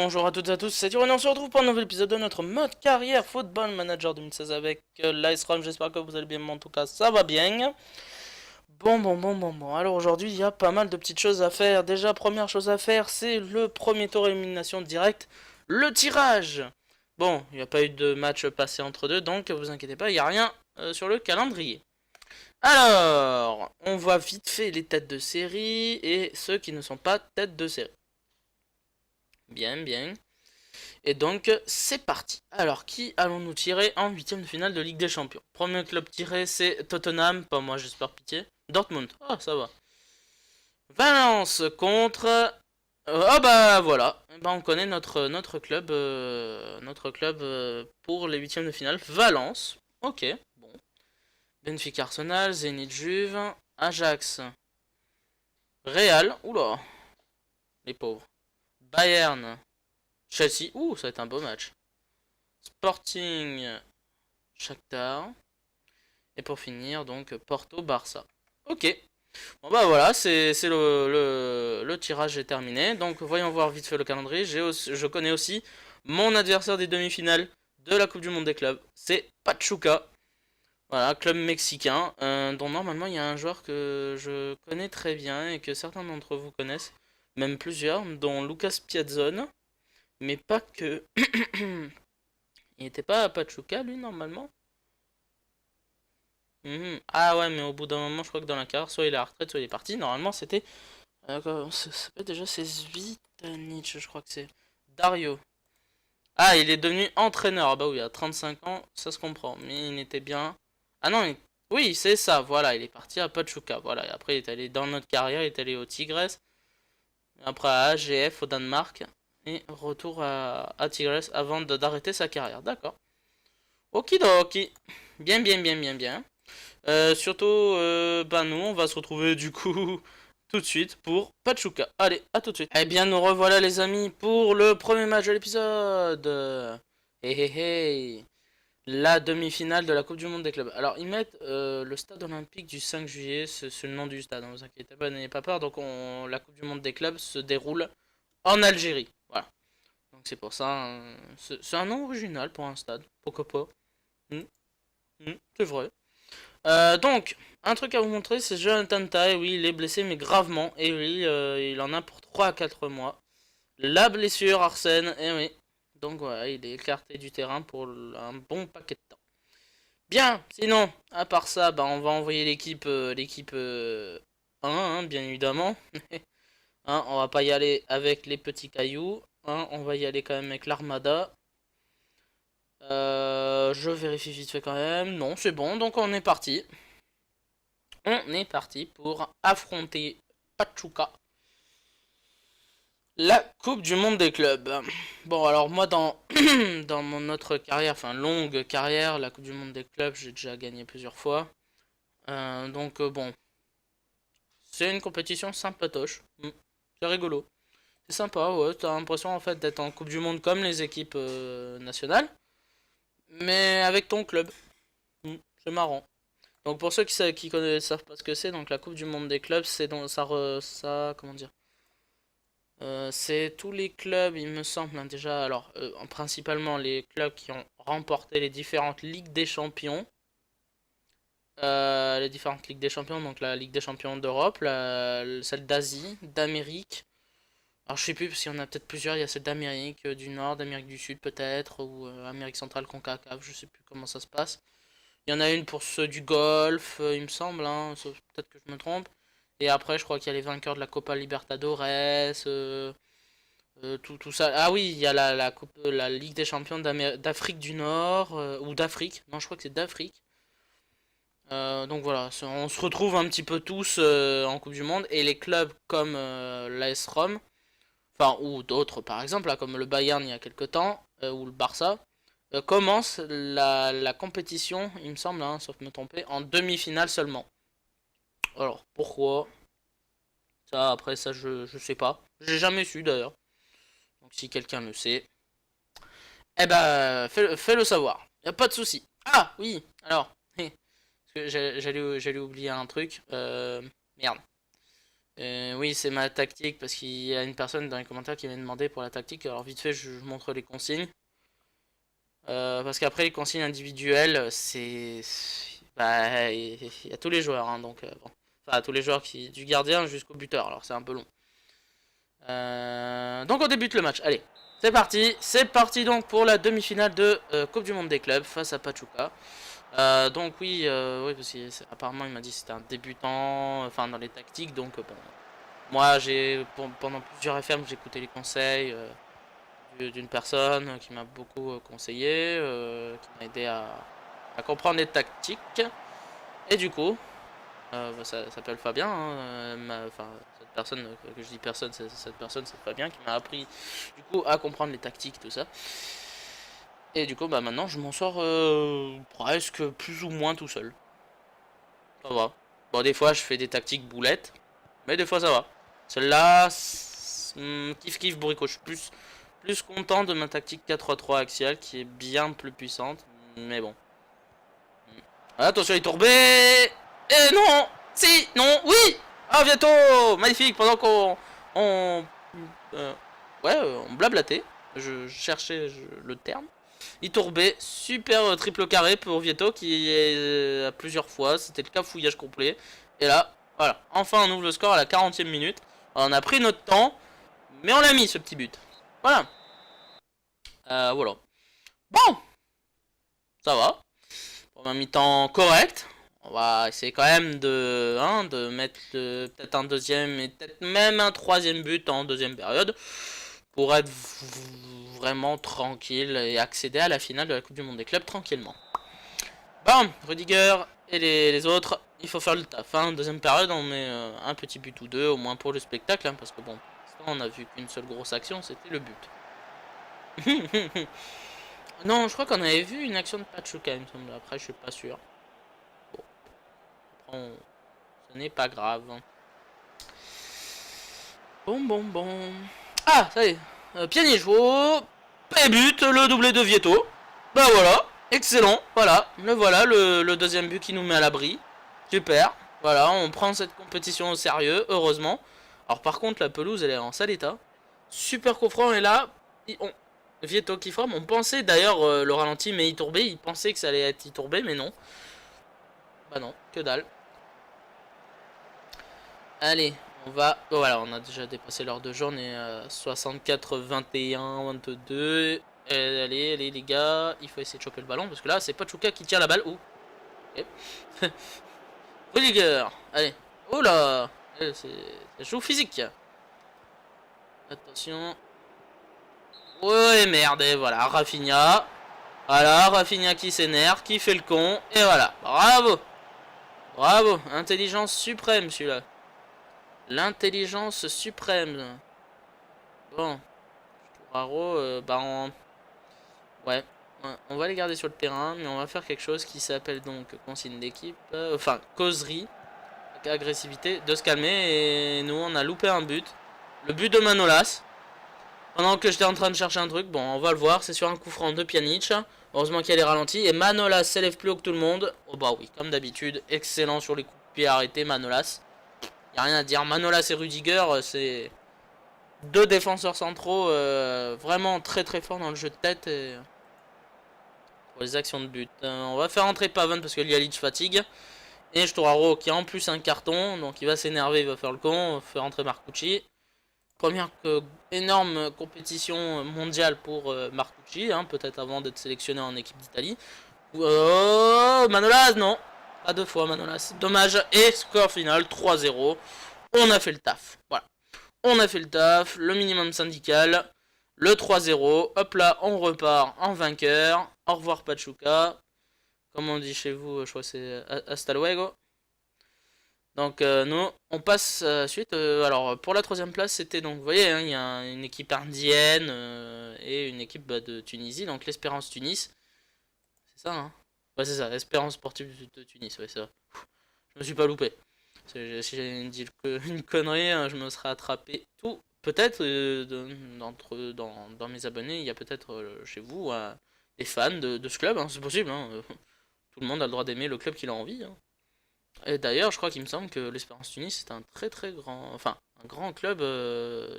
bonjour à toutes et à tous, c'est Tyron et on se retrouve pour un nouvel épisode de notre mode carrière Football Manager 2016 avec l'Ice-Rom. J'espère que vous allez bien, mais en tout cas ça va bien. Bon. Alors aujourd'hui il y a pas mal de petites choses à faire. Déjà, première chose à faire, c'est le premier tour élimination directe, le tirage. Bon, il n'y a pas eu de match passé entre deux, donc vous inquiétez pas, il n'y a rien sur le calendrier. Alors, on voit vite fait les têtes de série et ceux qui ne sont pas têtes de série. Bien. Et donc, c'est parti. Alors, qui allons-nous tirer en huitième de finale de Ligue des Champions? Premier club tiré, c'est Tottenham. Pas moi, j'espère pitié. Dortmund. Ah, ça va. Valence contre... Ah bah voilà. Eh ben, on connaît notre club pour les huitièmes de finale. Valence. Ok, bon. Benfica Arsenal, Zenit Juve, Ajax, Real. Oula, les pauvres. Bayern, Chelsea. Ouh, ça va être un beau match. Sporting, Shakhtar. Et pour finir, donc, Porto-Barça. Ok. Bon bah voilà, c'est le tirage est terminé. Donc voyons voir vite fait le calendrier. Je connais aussi mon adversaire des demi-finales de la Coupe du Monde des clubs. C'est Pachuca. Voilà, club mexicain, dont normalement il y a un joueur que je connais très bien et que certains d'entre vous connaissent. Même plusieurs, dont Lucas Piazzone. Mais pas que. Il n'était pas à Pachuca lui normalement. Ah ouais, mais au bout d'un moment, je crois que dans la carrière, soit il est à la retraite, soit il est parti. Normalement, c'était. Ça s'appelle déjà, c'est Zvitanic, je crois que c'est. Dario. Ah, il est devenu entraîneur. Ah bah oui, à 35 ans, ça se comprend. Mais il n'était bien. Ah non, oui, c'est ça, voilà, il est parti à Pachuca. Voilà, et après, il est allé dans notre carrière, il est allé au Tigres. Après à AGF au Danemark. Et retour à Tigres avant d'arrêter sa carrière. D'accord. Okidoki. Bien. Surtout, bah nous, on va se retrouver du coup tout de suite pour Pachuca. Allez, à tout de suite. Eh bien, nous revoilà les amis pour le premier match de l'épisode. Hey. La demi-finale de la Coupe du Monde des clubs. Alors, ils mettent le stade olympique du 5 juillet, c'est le nom du stade, ne vous inquiétez pas, n'ayez pas peur. Donc, la Coupe du Monde des clubs se déroule en Algérie. Voilà. Donc, c'est pour ça, c'est un nom original pour un stade. Pourquoi pas? Hmm, c'est vrai. Donc, un truc à vous montrer, c'est Jonathan Tah. Oui, il est blessé, mais gravement. Et oui, il en a pour 3 à 4 mois. La blessure, Arsène. Et oui. Donc, voilà, il est écarté du terrain pour un bon paquet de temps. Bien, sinon, à part ça, bah, on va envoyer l'équipe 1, hein, bien évidemment. Hein, on va pas y aller avec les petits cailloux. Hein, on va y aller quand même avec l'armada. Je vérifie vite fait quand même. Non, c'est bon, donc on est parti. On est parti pour affronter Pachuca. La Coupe du Monde des clubs. Bon, alors moi, dans mon autre carrière, enfin longue carrière, la Coupe du Monde des clubs, j'ai déjà gagné plusieurs fois. Donc, bon, c'est une compétition sympatoche. C'est rigolo. C'est sympa, ouais. T'as l'impression en fait d'être en Coupe du Monde comme les équipes nationales, mais avec ton club. C'est marrant. Donc pour ceux qui savent pas ce que c'est, donc la Coupe du Monde des clubs, c'est donc ça, comment dire, c'est tous les clubs, il me semble, hein, déjà, alors principalement les clubs qui ont remporté les différentes ligues des champions, donc la Ligue des champions d'Europe, celle d'Asie, d'Amérique. Alors je sais plus parce qu'il y en a peut-être plusieurs, il y a celle d'Amérique du Nord, d'Amérique du Sud peut-être, ou Amérique centrale, CONCACAF, je sais plus comment ça se passe. Il y en a une pour ceux du golf, il me semble, hein, peut-être que je me trompe. Et après, je crois qu'il y a les vainqueurs de la Copa Libertadores, tout ça. Ah oui, il y a la Ligue des champions d'Afrique du Nord, ou d'Afrique. Non, je crois que c'est d'Afrique. Donc voilà, on se retrouve un petit peu tous en Coupe du Monde. Et les clubs comme l'AS Rome, enfin, ou d'autres par exemple, là, comme le Bayern il y a quelques temps, ou le Barça, commencent la compétition, il me semble, hein, sauf me tromper, en demi-finale seulement. Alors, pourquoi? Ça, après, ça, je sais pas. J'ai jamais su d'ailleurs. Donc, si quelqu'un le sait, eh ben, fais-le savoir. Y a pas de souci. Ah, oui, alors, parce que j'allais oublier un truc. Merde. Oui, c'est ma tactique parce qu'il y a une personne dans les commentaires qui m'a demandé pour la tactique. Alors vite fait, je montre les consignes. Parce qu'après les consignes individuelles, bah, il y a tous les joueurs, hein, donc bon. Enfin, tous les joueurs du gardien jusqu'au buteur. Alors c'est un peu long. Donc on débute le match. Allez, c'est parti. C'est parti donc pour la demi-finale de Coupe du Monde des clubs face à Pachuca. Donc oui, parce qu'apparemment il m'a dit que c'était un débutant, enfin dans les tactiques. Donc bon, moi pendant plusieurs FM j'ai écouté les conseils d'une personne qui m'a beaucoup conseillé, qui m'a aidé à comprendre les tactiques. Et du coup, bah, ça s'appelle Fabien, hein, enfin cette personne que je dis personne, cette personne c'est Fabien qui m'a appris du coup à comprendre les tactiques, tout ça. Et du coup bah maintenant je m'en sors presque plus ou moins tout seul. Ça va. Bon des fois je fais des tactiques boulettes, mais des fois ça va. Celle-là, kiff kiff bourrico, je suis plus content de ma tactique 4-3-3 axiale qui est bien plus puissante, mais bon. Attention il est tourbé. Et non. Si, non, oui. Ah bientôt. Magnifique, pendant on ouais, on blablatait. Je cherchais le terme. Il tourbait, super triple carré pour Vieto qui est à plusieurs fois, c'était le cafouillage complet. Et là, voilà, enfin on ouvre le score à la 40e minute. Alors, on a pris notre temps, mais on l'a mis ce petit but. Voilà. Voilà. Bon, ça va. Pour un mi-temps correct. On va essayer quand même de mettre peut-être un deuxième et peut-être même un troisième but en deuxième période. Pour être vraiment tranquille et accéder à la finale de la Coupe du Monde des clubs tranquillement. Bon, Rudiger et les autres, il faut faire le taf. Hein. Deuxième période, on met un petit but ou deux, au moins pour le spectacle, hein, parce que bon, pour l'instant, on a vu qu'une seule grosse action, c'était le but. Non, je crois qu'on avait vu une action de Pachuca, il me semble. Après, je suis pas sûr. Bon, après, ce n'est pas grave. Bon. Ah, ça y est. Pjanic, et but, le doublé de Vieto. Bah voilà, excellent. Voilà le deuxième but qui nous met à l'abri. Super. Voilà, on prend cette compétition au sérieux, heureusement. Alors par contre, la pelouse, elle est en sale état. Super coup franc, et là, Vieto qui forme. On pensait d'ailleurs le ralenti, mais Iturbé, il pensait que ça allait être Iturbé, mais non. Bah non, que dalle. Allez, on va... Oh, voilà, on a déjà dépassé l'heure de jeu, on est à 64, 21, 22. Allez, les gars, il faut essayer de choper le ballon, parce que là, c'est Pachuca qui tire la balle. Ouh. Okay. Rudiger, allez. Oh là, ça joue physique. Attention. Ouais, merde, et voilà, Rafinha. Voilà, Rafinha qui s'énerve, qui fait le con, et voilà. Bravo, intelligence suprême celui-là. L'intelligence suprême. Bon. Touraro, ouais. On va les garder sur le terrain, mais on va faire quelque chose qui s'appelle donc consigne d'équipe. Enfin, causerie. Agressivité, de se calmer. Et nous, on a loupé un but. Le but de Manolas. Pendant que j'étais en train de chercher un truc, bon, on va le voir. C'est sur un coup franc de Pjanic. Heureusement qu'il y a les ralentis. Et Manolas s'élève plus haut que tout le monde. Oh bah oui, comme d'habitude. Excellent sur les coups de pied arrêtés, Manolas. Y a rien à dire. Manolas et Rudiger, c'est deux défenseurs centraux vraiment très très forts dans le jeu de tête et pour les actions de but. On va faire entrer Pavan parce que Lialic fatigue. Et Storaro qui a en plus un carton, donc il va s'énerver, il va faire le con. On va faire entrer Marcucci. Première énorme compétition mondiale pour Marcucci, hein, peut-être avant d'être sélectionné en équipe d'Italie. Oh, Manolas, non. Pas deux fois Manolas. Dommage. Et score final 3-0. On a fait le taf. Voilà. On a fait le taf, le minimum syndical, le 3-0. Hop là, on repart en vainqueur. Au revoir Pachuca. Comme on dit chez vous, je crois que c'est hasta luego. Donc nous, on passe suite. Alors pour la troisième place, c'était donc, vous voyez, hein, il y a une équipe indienne et une équipe de Tunisie, donc l'Espérance Tunis. C'est ça, hein? Ouais, c'est ça, l'Espérance Sportive de Tunis, ouais, c'est ça. Je me suis pas loupé. Si j'avais dit une connerie, je me serais attrapé tout. Peut-être dans mes abonnés, il y a peut-être chez vous des fans de ce club, hein, c'est possible. Hein. Tout le monde a le droit d'aimer le club qu'il a envie. Hein. Et d'ailleurs, je crois qu'il me semble que l'Espérance Tunis c'est un très grand, enfin un grand club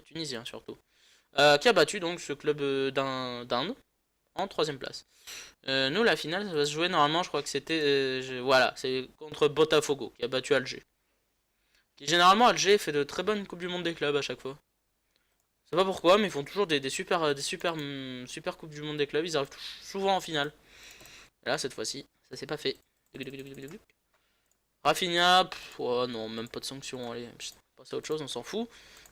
tunisien surtout, qui a battu donc ce club d'Inde en troisième place. Nous, la finale, ça va se jouer normalement, je crois que c'était, voilà, c'est contre Botafogo qui a battu Alger. Qui généralement Alger fait de très bonnes coupes du monde des clubs à chaque fois. Je sais pas pourquoi, mais ils font toujours super coupes du monde des clubs. Ils arrivent souvent en finale. Et là, cette fois-ci, ça s'est pas fait. Rafinha, oh non, même pas de sanction. Allez, passe à autre chose, on s'en fout.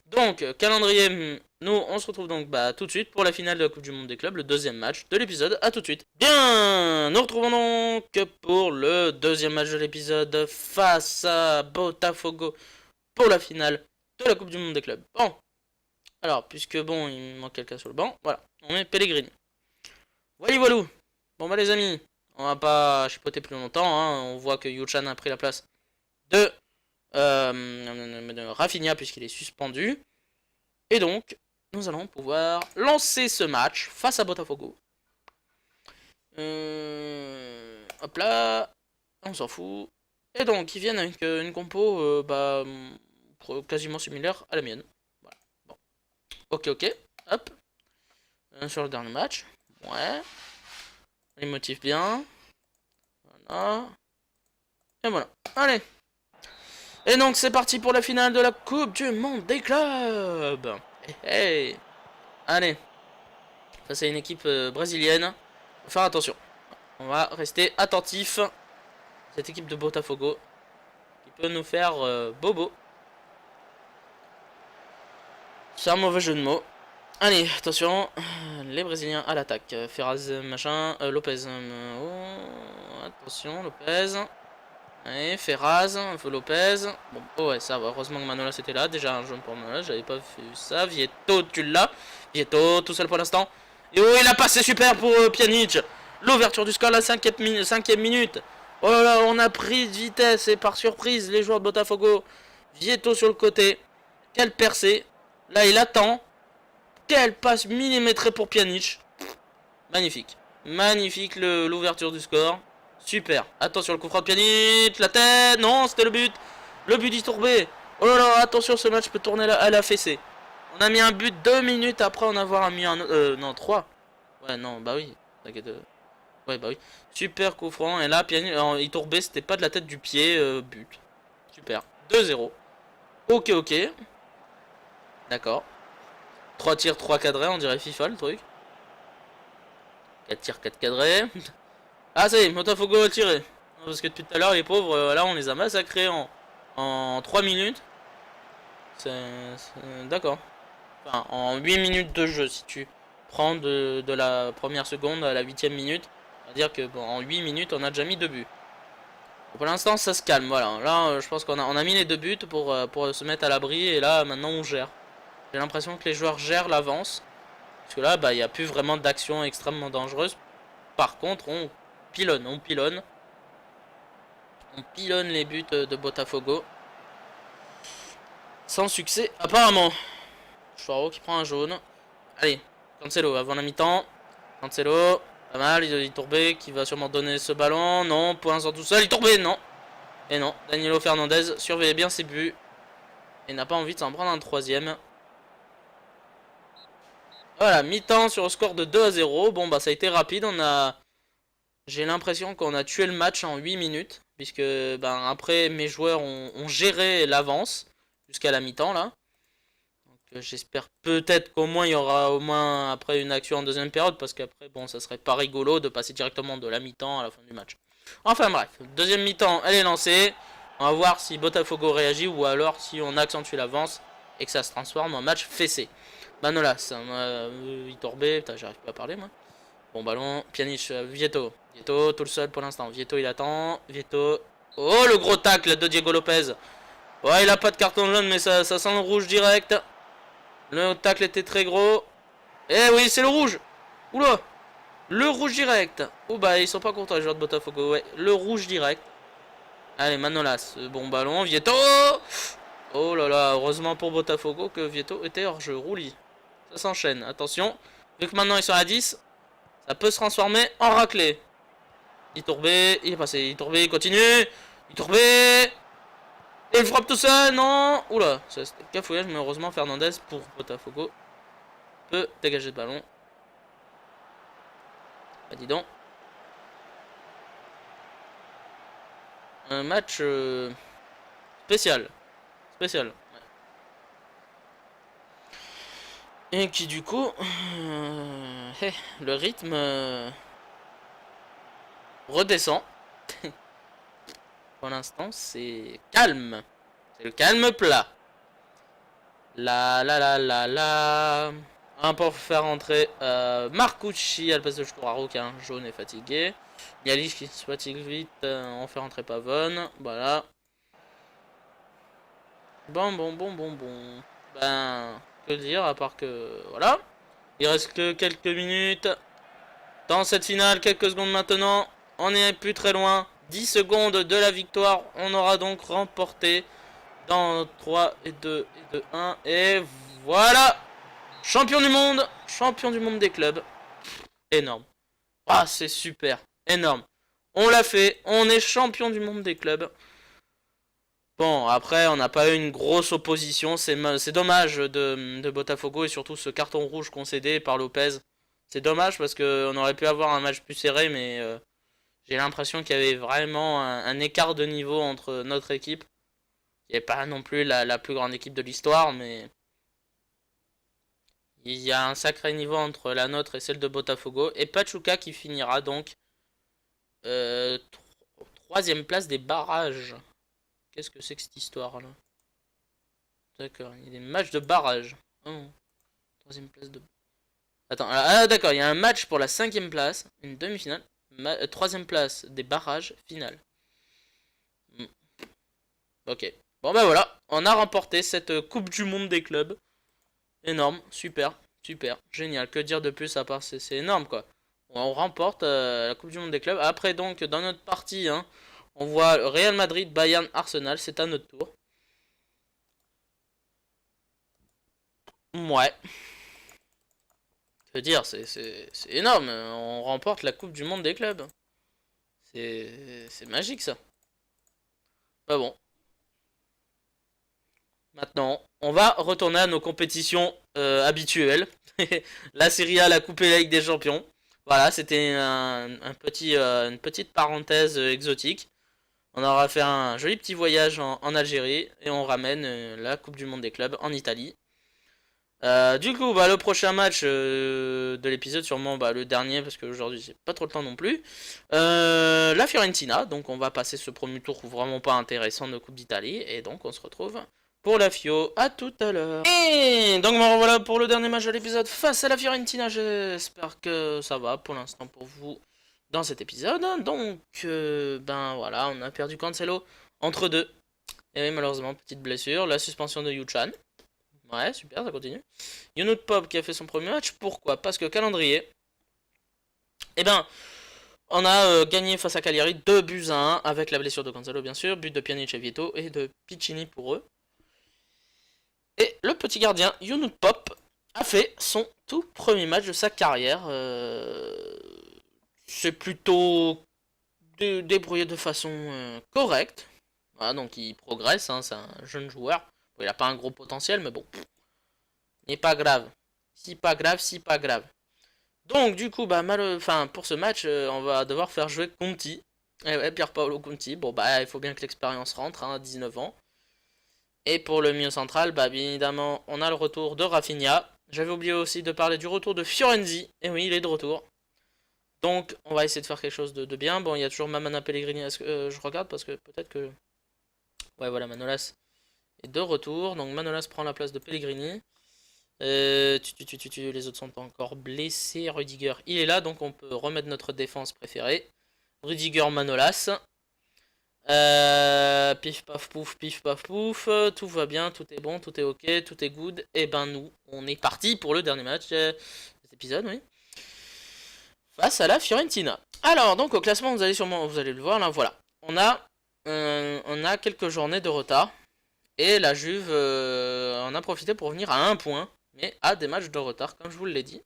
Donc, calendrier, nous, on se retrouve donc tout de suite pour la finale de la Coupe du Monde des clubs, le deuxième match de l'épisode. À tout de suite. Bien, nous retrouvons donc pour le deuxième match de l'épisode face à Botafogo pour la finale de la Coupe du Monde des clubs. Bon, alors, puisque bon, il manque quelqu'un sur le banc, voilà, on met Pellegrini. Voilà. Bon bah les amis, on va pas chipoter plus longtemps, hein. On voit que Yuchan a pris la place de Rafinha puisqu'il est suspendu. Et donc, nous allons pouvoir lancer ce match face à Botafogo. Hop là, on s'en fout. Et donc, ils viennent avec une compo quasiment similaire à la mienne. Voilà. Bon. Ok, hop. Sur le dernier match. Ouais. Il motive bien. Voilà. Et voilà. Allez. Et donc c'est parti pour la finale de la Coupe du Monde des clubs. Hey. Allez. Ça c'est une équipe brésilienne. Faut faire attention. On va rester attentif. Cette équipe de Botafogo. Qui peut nous faire bobo. C'est un mauvais jeu de mots. Allez, attention. Les Brésiliens à l'attaque. Ferraz, machin. Lopez. Attention, Lopez. Allez, Ferraz, Lopez. Bon, oh ouais, ça va. Heureusement que Manolas était là. Déjà un jaune pour Manolas. J'avais pas vu ça. Vieto, tu l'as. Vieto, tout seul pour l'instant. Et oh, il a passé super pour Pjanic. L'ouverture du score, la cinquième minute. Oh là là, on a pris de vitesse et par surprise les joueurs de Botafogo. Vieto sur le côté. Quelle percée. Là, il attend. Quelle passe millimétrée pour Pjanic. Magnifique. Magnifique l'ouverture du score. Super. Attention, le coup franc de Pjanic. La tête. Non, c'était le but. Le but d'Iturbé. Oh là là, attention, ce match peut tourner à la fessée. On a mis un but 2 minutes après en avoir mis un... non, 3. Ouais, non, bah oui. T'inquiète. Ouais, bah oui. Super coup franc. Et là, Pjanic, Iturbé, c'était pas de la tête du pied. But. Super. 2-0. Ok. D'accord. 3 tirs, 3 cadrés. On dirait FIFA, le truc. 4 tirs, 4 cadrés. Ah ça y est, Botafogo a tiré. Parce que depuis tout à l'heure, les pauvres, là on les a massacrés en 3 minutes. D'accord. Enfin, en 8 minutes de jeu, si tu prends de la première seconde à la 8ème minute. On va dire que bon, en 8 minutes, on a déjà mis 2 buts. Pour l'instant, ça se calme, voilà. Là, je pense qu'on a mis les 2 buts pour se mettre à l'abri. Et là, maintenant, on gère. J'ai l'impression que les joueurs gèrent l'avance. Parce que là, il n'y a plus vraiment d'action extrêmement dangereuse. Par contre, on pilonne les buts de Botafogo. Sans succès, apparemment. Chouaro qui prend un jaune. Allez, Cancelo avant la mi-temps. Cancelo, pas mal, il tourbé qui va sûrement donner ce ballon. Non, pour l'instant tout seul, il tourbé, non. Et non, Danilo Fernandez surveillait bien ses buts. Et n'a pas envie de s'en prendre un troisième. Voilà, mi-temps sur le score de 2-0. Bon, bah ça a été rapide, j'ai l'impression qu'on a tué le match en 8 minutes. Puisque après mes joueurs ont géré l'avance jusqu'à la mi-temps là. Donc j'espère peut-être qu'au moins il y aura au moins après une action en deuxième période. Parce qu'après bon ça serait pas rigolo de passer directement de la mi-temps à la fin du match. Enfin bref, deuxième mi-temps elle est lancée. On va voir si Botafogo réagit ou alors si on accentue l'avance et que ça se transforme en match fessé. Manolas, Iturbé, putain j'arrive pas à parler moi. Bon ballon, Pjanic, Vieto, tout le seul pour l'instant. Vieto il attend, Vieto. Oh le gros tacle de Diego Lopez. Ouais il a pas de carton jaune mais ça sent le rouge direct. Le tacle était très gros. Eh oui c'est le rouge. Oula. Le rouge direct. Oh bah ils sont pas contents les joueurs de Botafogo. Ouais le rouge direct. Allez Manolas, bon ballon, Vieto. Oh là là, heureusement pour Botafogo que Vieto était hors jeu. Roulis. Ça s'enchaîne, attention. Vu que maintenant ils sont à 10. Ça peut se transformer en raclée. Iturbé, il est passé. Iturbé, il continue. Iturbé. Et il frappe tout ça, non. Oula, ça c'était cafouillage, mais heureusement Fernandez pour Botafogo peut dégager le ballon. Bah dis donc. Un match spécial. Spécial. Et qui du coup... le rythme redescend. Pour l'instant, c'est calme. C'est le calme plat. Un pour faire entrer Marcucci à la place de Sturaro qui est un jaune et fatigué. Yalich qui se fatigue vite. On fait rentrer Pavone. Voilà. Bon. Ben, que dire à part que... Voilà. Il reste que quelques minutes. Dans cette finale, quelques secondes maintenant. On n'est plus très loin. 10 secondes de la victoire. On aura donc remporté dans 3 et 2 et 2, 1. Et voilà. Champion du monde. Champion du monde des clubs. Énorme. Ah, c'est super. Énorme. On l'a fait. On est champion du monde des clubs. Bon, après, on n'a pas eu une grosse opposition. C'est dommage de Botafogo et surtout ce carton rouge concédé par Lopez. C'est dommage parce qu'on aurait pu avoir un match plus serré, mais j'ai l'impression qu'il y avait vraiment un écart de niveau entre notre équipe. Il n'y a pas non plus la plus grande équipe de l'histoire, mais il y a un sacré niveau entre la nôtre et celle de Botafogo. Et Pachuca qui finira donc euh, troisième place des barrages. Qu'est-ce que c'est que cette histoire-là? D'accord, il y a des matchs de barrage. Oh, troisième place de... Attends, d'accord, il y a un match pour la 5ème place, une demi-finale, troisième place des barrages, finale. Ok. Bon bah voilà, on a remporté cette Coupe du Monde des clubs. Énorme, super, génial. Que dire de plus à part c'est énorme quoi. On remporte la Coupe du Monde des clubs. Après donc dans notre partie, hein, on voit Real Madrid, Bayern, Arsenal, c'est à notre tour. Ouais. Que dire, c'est énorme. On remporte la Coupe du Monde des clubs. C'est magique ça. Bah bon. Maintenant, on va retourner à nos compétitions habituelles. La Serie A, la Coupe et la Ligue des Champions. Voilà, c'était une petite parenthèse exotique. On aura fait un joli petit voyage en Algérie et on ramène la Coupe du Monde des clubs en Italie. Du coup, bah, le prochain match de l'épisode, sûrement bah, le dernier, parce qu'aujourd'hui c'est pas trop le temps non plus. La Fiorentina, donc on va passer ce premier tour vraiment pas intéressant de Coupe d'Italie, et donc on se retrouve pour la Fio. À tout à l'heure. Et donc me revoilà pour le dernier match de l'épisode face à la Fiorentina. J'espère que ça va pour l'instant pour vous dans cet épisode. Donc, ben voilà, on a perdu Cancelo entre deux. Et oui, malheureusement, petite blessure. La suspension de Yuchan. Ouais, super, ça continue. Younout Pop qui a fait son premier match. Pourquoi? Parce que calendrier. Eh ben, on a gagné face à Cagliari 2 buts à 1 avec la blessure de Cancelo, bien sûr. But de Pjanic et Vieto et de Piccini pour eux. Et le petit gardien Younout Pop a fait son tout premier match de sa carrière. C'est plutôt débrouillé de façon correcte. Voilà, donc il progresse, hein, c'est un jeune joueur. Bon, il n'a pas un gros potentiel, mais bon. N'est pas grave. Si pas grave. Donc du coup, bah pour ce match, on va devoir faire jouer Conti. Eh ouais, Pierpaolo Conti. Bon bah il faut bien que l'expérience rentre, hein, 19 ans. Et pour le milieu central, bah bien évidemment, on a le retour de Rafinha. J'avais oublié aussi de parler du retour de Fiorenzi. Et oui, il est de retour. Donc on va essayer de faire quelque chose de bien. Bon, il y a toujours Mamana Pellegrini. Est-ce que je regarde parce que peut-être que... Ouais, voilà, Manolas est de retour. Donc Manolas prend la place de Pellegrini. Les autres sont pas encore blessés. Rudiger, il est là, donc on peut remettre notre défense préférée. Rudiger, Manolas. Pif paf pouf, tout va bien, tout est bon, tout est ok, tout est good. Et ben nous, on est parti pour le dernier match de cet épisode, oui. Face à la Fiorentina. Alors, donc au classement, vous allez le voir là, voilà. On a quelques journées de retard. Et la Juve en a profité pour venir à 1 point, mais à des matchs de retard, comme je vous l'ai dit.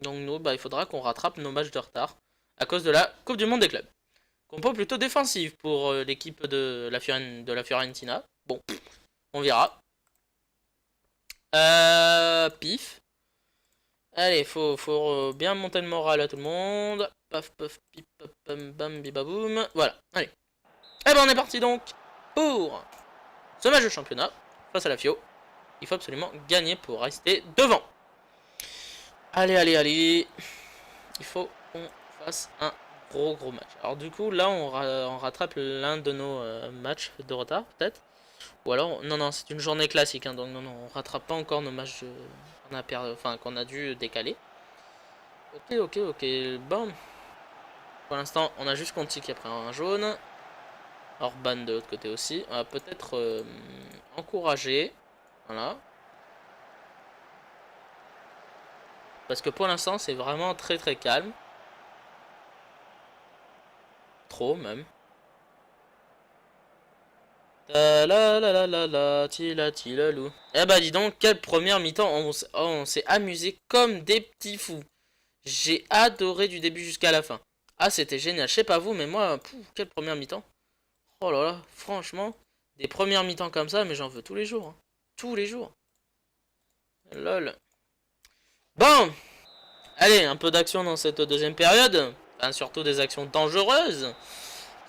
Donc nous, bah, il faudra qu'on rattrape nos matchs de retard à cause de la Coupe du Monde des clubs. Compo plutôt défensive pour l'équipe de la Fiorentina. Bon, on verra. Pif. Allez, faut bien monter le moral à tout le monde. Paf, paf, pip, paf, bam, bam, bibaboum. Voilà, allez. Et ben on est parti donc pour ce match de championnat face à la Fio. Il faut absolument gagner pour rester devant. Allez, allez, allez. Il faut qu'on fasse un gros match. Alors du coup, là, on rattrape l'un de nos matchs de retard, peut-être. Ou alors, non, c'est une journée classique, hein, donc non, on rattrape pas encore nos matchs qu'on a dû décaler. Ok. Bon. Pour l'instant, on a juste Conti qui a pris un jaune. Orban de l'autre côté aussi. On va peut-être encourager. Voilà. Parce que pour l'instant, c'est vraiment très calme. Trop, même. Tilalou. Eh bah dis donc, quelle première mi-temps. On s'est amusé comme des petits fous. J'ai adoré du début jusqu'à la fin. Ah, c'était génial. Je sais pas vous, mais moi, quelle première mi-temps. Oh là là, franchement, des premières mi-temps comme ça, mais j'en veux tous les jours. Hein. Tous les jours. Lol. Bon. Allez, un peu d'action dans cette deuxième période. Enfin, surtout des actions dangereuses.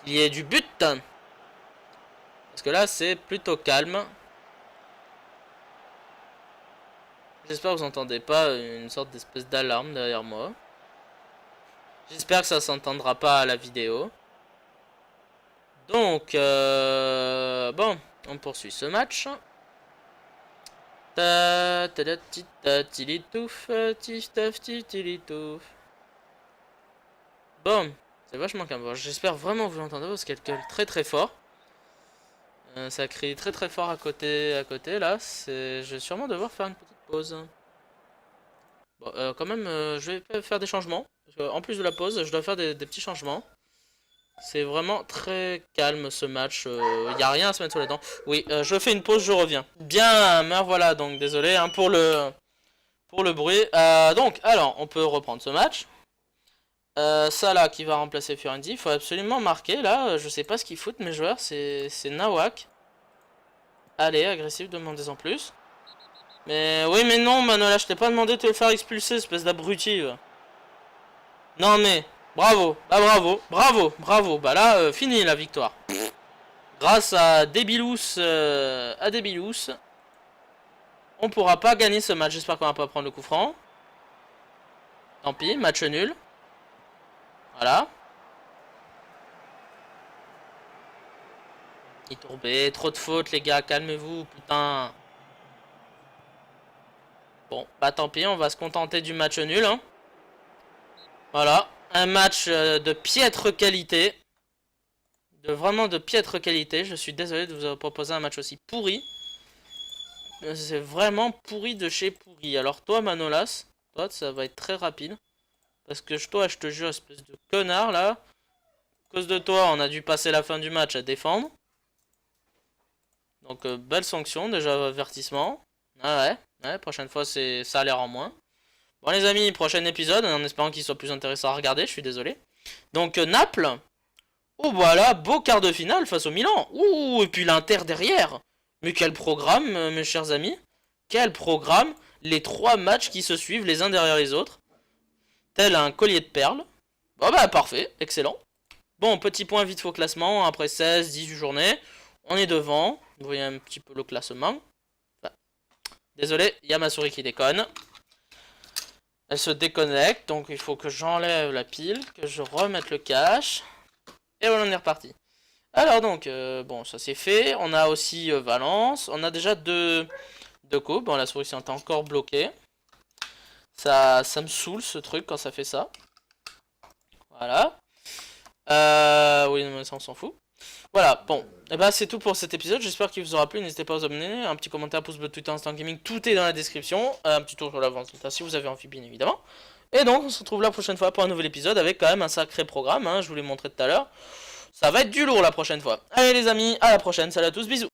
Il y ait du but. Parce que là, c'est plutôt calme. J'espère que vous n'entendez pas une sorte d'espèce d'alarme derrière moi. J'espère que ça s'entendra pas à la vidéo. Donc, bon, on poursuit ce match. Bon, c'est vachement calme. J'espère vraiment que vous l'entendez parce qu'elle gueule très fort. Ça crie très fort à côté là. Je vais sûrement devoir faire une petite pause. Bon, quand même, je vais faire des changements. En plus de la pause, je dois faire des petits changements. C'est vraiment très calme ce match. Il n'y a rien à se mettre sous les dents. Oui, je fais une pause, je reviens. Bien, mais voilà, donc désolé hein, pour le bruit. Donc, alors, on peut reprendre ce match. Salah qui va remplacer Fiorenzi. Il faut absolument marquer là. Je sais pas ce qu'ils foutent mes joueurs. C'est Nawak. Allez, agressif, demandez-en plus. Mais oui, mais non, Manola, je t'ai pas demandé de te le faire expulser, espèce d'abruti. Non mais, bravo, bravo. Bah là, fini la victoire. Grâce à Débilous, on pourra pas gagner ce match. J'espère qu'on va pas prendre le coup franc. Tant pis, match nul. Voilà. Il tourbé, trop de fautes les gars, calmez-vous, putain. Bon, bah tant pis, on va se contenter du match nul. Hein. Voilà, un match de piètre qualité. Vraiment de piètre qualité. Je suis désolé de vous proposer un match aussi pourri. C'est vraiment pourri de chez pourri. Alors toi Manolas, toi ça va être très rapide. Parce que toi je te jure, espèce de connard là. À cause de toi on a dû passer la fin du match à défendre. Donc belle sanction, déjà avertissement. Ah ouais, prochaine fois ça a l'air en moins. Bon les amis, prochain épisode, en espérant qu'il soit plus intéressant à regarder, je suis désolé. Donc Naples. Oh voilà, beau quart de finale face au Milan. Ouh, et puis l'Inter derrière. Mais quel programme, mes chers amis. Quel programme. Les 3 matchs qui se suivent les uns derrière les autres. Tel un collier de perles. Bon bah parfait, excellent. Bon, petit point vite fait au classement. Après 16, 18 journées. On est devant. Vous voyez un petit peu le classement. Enfin, désolé, il y a ma souris qui déconne. Elle se déconnecte, donc il faut que j'enlève la pile, que je remette le cache. Et voilà, on est reparti. Alors donc, bon, ça c'est fait. On a aussi Valence. On a déjà deux coupes. Bon, la souris est encore bloquée. Ça me saoule ce truc quand ça fait ça. Voilà. Oui, mais ça on s'en fout. Voilà, bon. Et bah c'est tout pour cet épisode. J'espère qu'il vous aura plu. N'hésitez pas à vous abonner. Un petit commentaire, pouce bleu, Twitter, Instant Gaming. Tout est dans la description. Un petit tour sur la vente si vous avez envie, bien évidemment. Et donc, on se retrouve la prochaine fois pour un nouvel épisode avec quand même un sacré programme. Hein, je vous l'ai montré tout à l'heure. Ça va être du lourd la prochaine fois. Allez les amis, à la prochaine. Salut à tous, bisous.